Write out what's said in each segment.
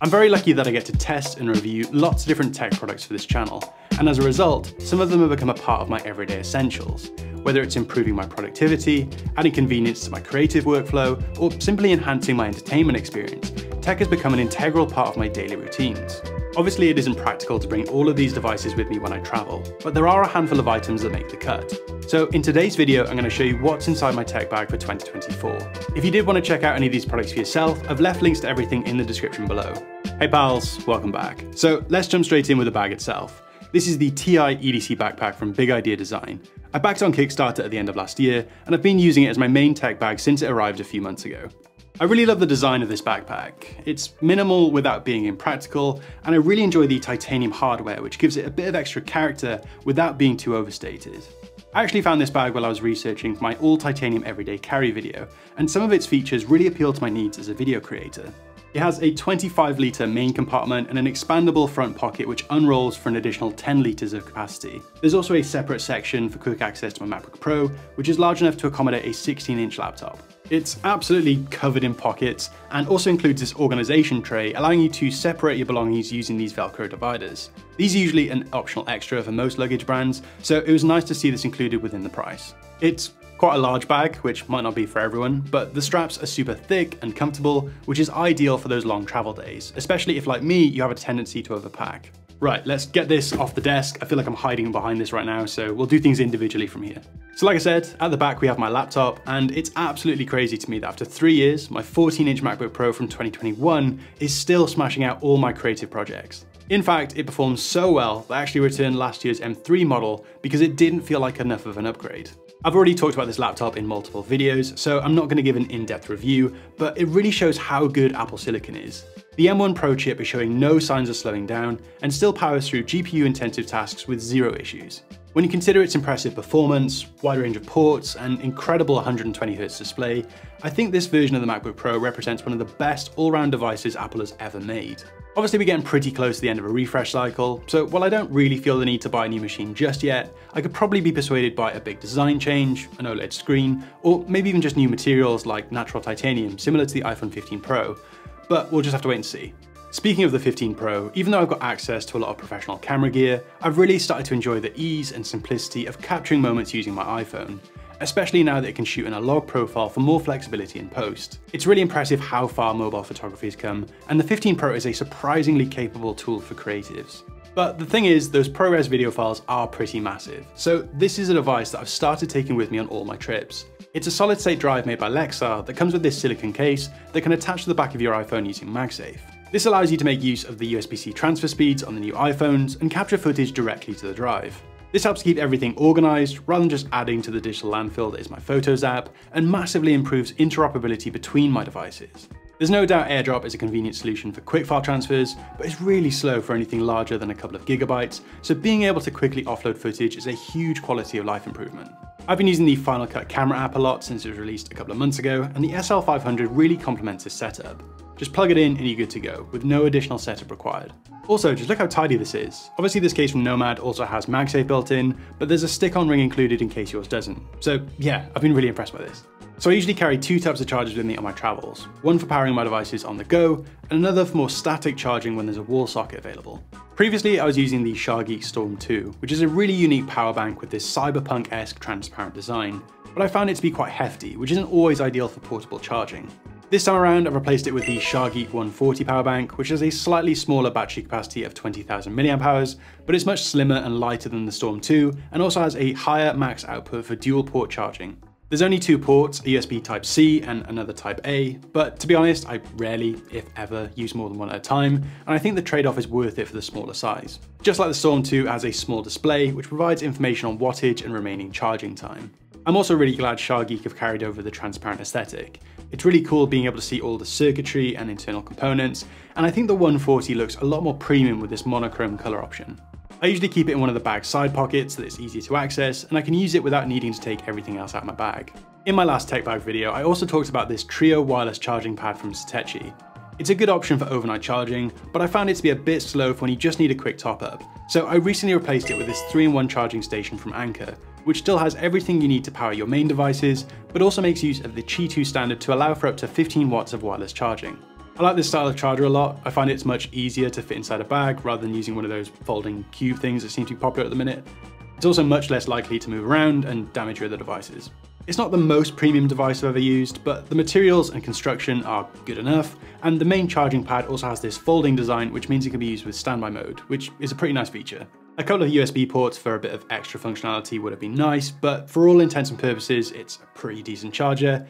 I'm very lucky that I get to test and review lots of different tech products for this channel, and as a result, some of them have become a part of my everyday essentials. Whether it's improving my productivity, adding convenience to my creative workflow, or simply enhancing my entertainment experience, tech has become an integral part of my daily routines. Obviously, it isn't practical to bring all of these devices with me when I travel, but there are a handful of items that make the cut. So in today's video, I'm going to show you what's inside my tech bag for 2024. If you did want to check out any of these products for yourself, I've left links to everything in the description below. Hey pals, welcome back. So let's jump straight in with the bag itself. This is the TI EDC backpack from Big Idea Design. I backed it on Kickstarter at the end of last year, and I've been using it as my main tech bag since it arrived a few months ago. I really love the design of this backpack. It's minimal without being impractical, and I really enjoy the titanium hardware, which gives it a bit of extra character without being too overstated. I actually found this bag while I was researching for my all titanium everyday carry video, and some of its features really appeal to my needs as a video creator. It has a 25-litre main compartment and an expandable front pocket which unrolls for an additional 10 litres of capacity. There's also a separate section for quick access to my MacBook Pro, which is large enough to accommodate a 16-inch laptop. It's absolutely covered in pockets and also includes this organisation tray, allowing you to separate your belongings using these Velcro dividers. These are usually an optional extra for most luggage brands, so it was nice to see this included within the price. It's quite a large bag, which might not be for everyone, but the straps are super thick and comfortable, which is ideal for those long travel days, especially if, like me, you have a tendency to overpack. Right, let's get this off the desk. I feel like I'm hiding behind this right now, so we'll do things individually from here. So like I said, at the back we have my laptop, and it's absolutely crazy to me that after 3 years, my 14-inch MacBook Pro from 2021 is still smashing out all my creative projects. In fact, it performs so well that I actually returned last year's M3 model because it didn't feel like enough of an upgrade. I've already talked about this laptop in multiple videos, so I'm not going to give an in-depth review, but it really shows how good Apple Silicon is. The M1 Pro chip is showing no signs of slowing down and still powers through GPU-intensive tasks with zero issues. When you consider its impressive performance, wide range of ports, and incredible 120Hz display, I think this version of the MacBook Pro represents one of the best all-round devices Apple has ever made. Obviously, we're getting pretty close to the end of a refresh cycle, so while I don't really feel the need to buy a new machine just yet, I could probably be persuaded by a big design change, an OLED screen, or maybe even just new materials like natural titanium, similar to the iPhone 15 Pro, but we'll just have to wait and see. Speaking of the 15 Pro, even though I've got access to a lot of professional camera gear, I've really started to enjoy the ease and simplicity of capturing moments using my iPhone, especially now that it can shoot in a log profile for more flexibility in post. It's really impressive how far mobile photography has come, and the 15 Pro is a surprisingly capable tool for creatives. But the thing is, those ProRes video files are pretty massive, so this is a device that I've started taking with me on all my trips. It's a solid-state drive made by Lexar that comes with this silicone case that can attach to the back of your iPhone using Magsafe. This allows you to make use of the USB-C transfer speeds on the new iPhones and capture footage directly to the drive. This helps keep everything organised rather than just adding to the digital landfill that is my Photos app, and massively improves interoperability between my devices. There's no doubt AirDrop is a convenient solution for quick file transfers, but it's really slow for anything larger than a couple of gigabytes, so being able to quickly offload footage is a huge quality of life improvement. I've been using the Final Cut camera app a lot since it was released a couple of months ago, and the SL500 really complements this setup. Just plug it in and you're good to go, with no additional setup required. Also, just look how tidy this is. Obviously this case from Nomad also has MagSafe built in, but there's a stick-on ring included in case yours doesn't. So yeah, I've been really impressed by this. So I usually carry two types of chargers with me on my travels, one for powering my devices on the go, and another for more static charging when there's a wall socket available. Previously, I was using the SharGeek Storm 2, which is a really unique power bank with this cyberpunk-esque transparent design, but I found it to be quite hefty, which isn't always ideal for portable charging. This time around, I've replaced it with the SharGeek 140 power bank, which has a slightly smaller battery capacity of 20,000 mAh, but it's much slimmer and lighter than the Storm 2, and also has a higher max output for dual port charging. There's only two ports, a USB Type-C and another Type-A, but to be honest, I rarely, if ever, use more than one at a time, and I think the trade-off is worth it for the smaller size. Just like the Storm 2 has a small display, which provides information on wattage and remaining charging time. I'm also really glad SharGeek have carried over the transparent aesthetic. It's really cool being able to see all the circuitry and internal components, and I think the 140 looks a lot more premium with this monochrome color option. I usually keep it in one of the bag's side pockets so that it's easier to access, and I can use it without needing to take everything else out of my bag. In my last tech bag video, I also talked about this Trio wireless charging pad from Satechi. It's a good option for overnight charging, but I found it to be a bit slow for when you just need a quick top up. So I recently replaced it with this 3-in-1 charging station from Anker, which still has everything you need to power your main devices, but also makes use of the Qi2 standard to allow for up to 15 watts of wireless charging. I like this style of charger a lot. I find it's much easier to fit inside a bag rather than using one of those folding cube things that seem to be popular at the minute. It's also much less likely to move around and damage your other devices. It's not the most premium device I've ever used, but the materials and construction are good enough, and the main charging pad also has this folding design, which means it can be used with standby mode, which is a pretty nice feature. A couple of USB ports for a bit of extra functionality would have been nice, but for all intents and purposes, it's a pretty decent charger,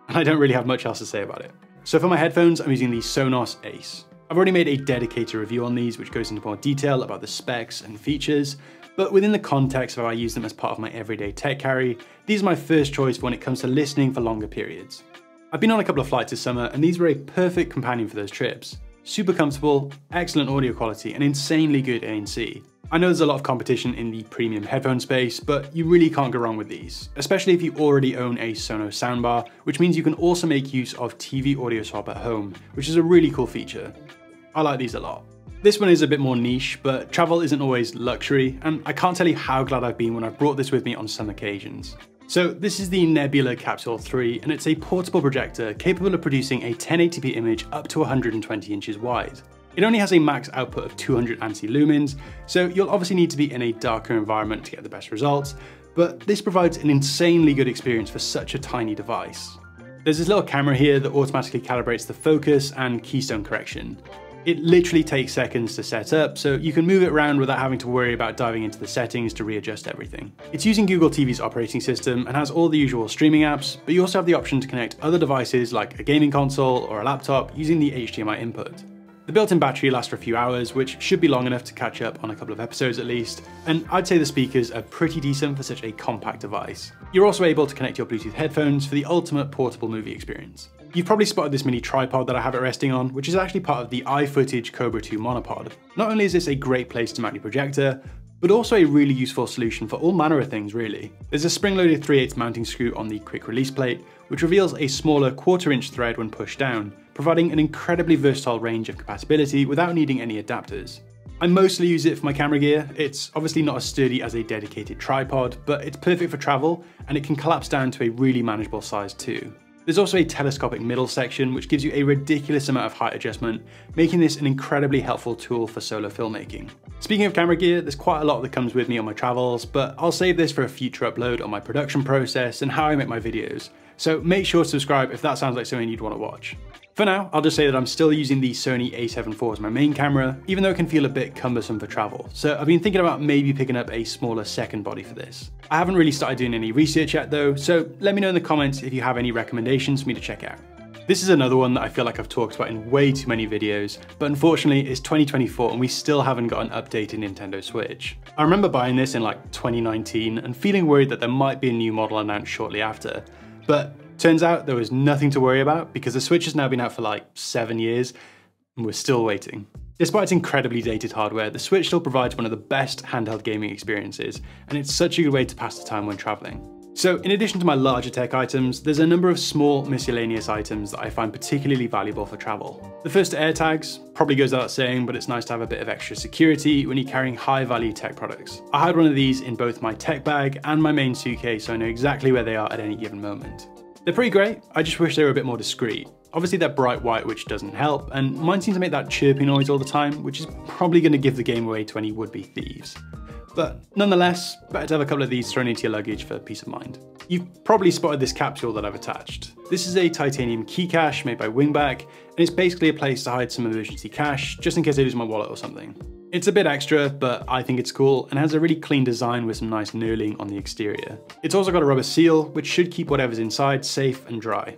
and I don't really have much else to say about it. So for my headphones, I'm using the Sonos Ace. I've already made a dedicated review on these, which goes into more detail about the specs and features, but within the context of how I use them as part of my everyday tech carry, these are my first choice when it comes to listening for longer periods. I've been on a couple of flights this summer, and these were a perfect companion for those trips. Super comfortable, excellent audio quality, and insanely good ANC. I know there's a lot of competition in the premium headphone space, but you really can't go wrong with these, especially if you already own a Sonos soundbar, which means you can also make use of TV audio swap at home, which is a really cool feature. I like these a lot. This one is a bit more niche, but travel isn't always luxury, and I can't tell you how glad I've been when I've brought this with me on some occasions. So this is the Nebula Capsule 3, and it's a portable projector capable of producing a 1080p image up to 120 inches wide. It only has a max output of 200 ANSI lumens, so you'll obviously need to be in a darker environment to get the best results, but this provides an insanely good experience for such a tiny device. There's this little camera here that automatically calibrates the focus and keystone correction. It literally takes seconds to set up, so you can move it around without having to worry about diving into the settings to readjust everything. It's using Google TV's operating system and has all the usual streaming apps, but you also have the option to connect other devices like a gaming console or a laptop using the HDMI input. The built-in battery lasts for a few hours, which should be long enough to catch up on a couple of episodes at least, and I'd say the speakers are pretty decent for such a compact device. You're also able to connect your Bluetooth headphones for the ultimate portable movie experience. You've probably spotted this mini tripod that I have it resting on, which is actually part of the iFootage Cobra 2 Monopod. Not only is this a great place to mount your projector, but also a really useful solution for all manner of things really. There's a spring-loaded 3/8 mounting screw on the quick release plate, which reveals a smaller 1/4 inch thread when pushed down, providing an incredibly versatile range of compatibility without needing any adapters. I mostly use it for my camera gear. It's obviously not as sturdy as a dedicated tripod, but it's perfect for travel, and it can collapse down to a really manageable size too. There's also a telescopic middle section, which gives you a ridiculous amount of height adjustment, making this an incredibly helpful tool for solo filmmaking. Speaking of camera gear, there's quite a lot that comes with me on my travels, but I'll save this for a future upload on my production process and how I make my videos, so make sure to subscribe if that sounds like something you'd want to watch. For now, I'll just say that I'm still using the Sony a7 IV as my main camera, even though it can feel a bit cumbersome for travel. So I've been thinking about maybe picking up a smaller second body for this. I haven't really started doing any research yet though, so let me know in the comments if you have any recommendations for me to check out. This is another one that I feel like I've talked about in way too many videos, but unfortunately it's 2024 and we still haven't got an updated Nintendo Switch. I remember buying this in like 2019 and feeling worried that there might be a new model announced shortly after, but turns out there was nothing to worry about because the Switch has now been out for like 7 years and we're still waiting. Despite its incredibly dated hardware, the Switch still provides one of the best handheld gaming experiences, and it's such a good way to pass the time when traveling. So in addition to my larger tech items, there's a number of small miscellaneous items that I find particularly valuable for travel. The first are AirTags. Probably goes without saying, but it's nice to have a bit of extra security when you're carrying high value tech products. I had one of these in both my tech bag and my main suitcase, so I know exactly where they are at any given moment. They're pretty great, I just wish they were a bit more discreet. Obviously they're bright white, which doesn't help, and mine seems to make that chirping noise all the time, which is probably going to give the game away to any would-be thieves. But nonetheless, better to have a couple of these thrown into your luggage for peace of mind. You've probably spotted this capsule that I've attached. This is a titanium key cache made by Wingback, and it's basically a place to hide some emergency cash, just in case I lose my wallet or something. It's a bit extra, but I think it's cool and has a really clean design with some nice knurling on the exterior. It's also got a rubber seal, which should keep whatever's inside safe and dry.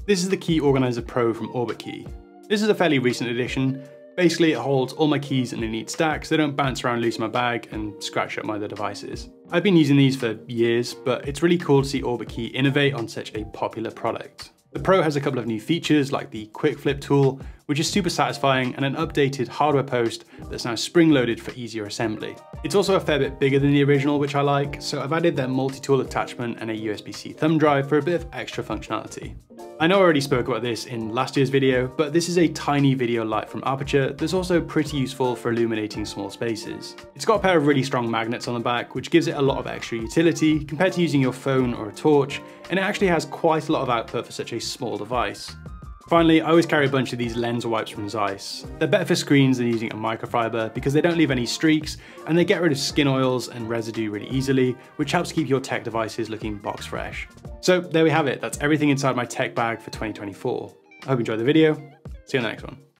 This is the Key Organizer Pro from OrbitKey. This is a fairly recent addition. Basically, it holds all my keys in a neat stack so they don't bounce around loose in my bag and scratch up my other devices. I've been using these for years, but it's really cool to see OrbitKey innovate on such a popular product. The Pro has a couple of new features like the quick flip tool, which is super satisfying, and an updated hardware post that's now spring-loaded for easier assembly. It's also a fair bit bigger than the original, which I like, so I've added their multi-tool attachment and a USB-C thumb drive for a bit of extra functionality. I know I already spoke about this in last year's video, but this is a tiny video light from Aperture that's also pretty useful for illuminating small spaces. It's got a pair of really strong magnets on the back, which gives it a lot of extra utility compared to using your phone or a torch, and it actually has quite a lot of output for such a small device. Finally, I always carry a bunch of these lens wipes from Zeiss. They're better for screens than using a microfiber because they don't leave any streaks and they get rid of skin oils and residue really easily, which helps keep your tech devices looking box fresh. So there we have it, that's everything inside my tech bag for 2024. I hope you enjoyed the video, see you in the next one.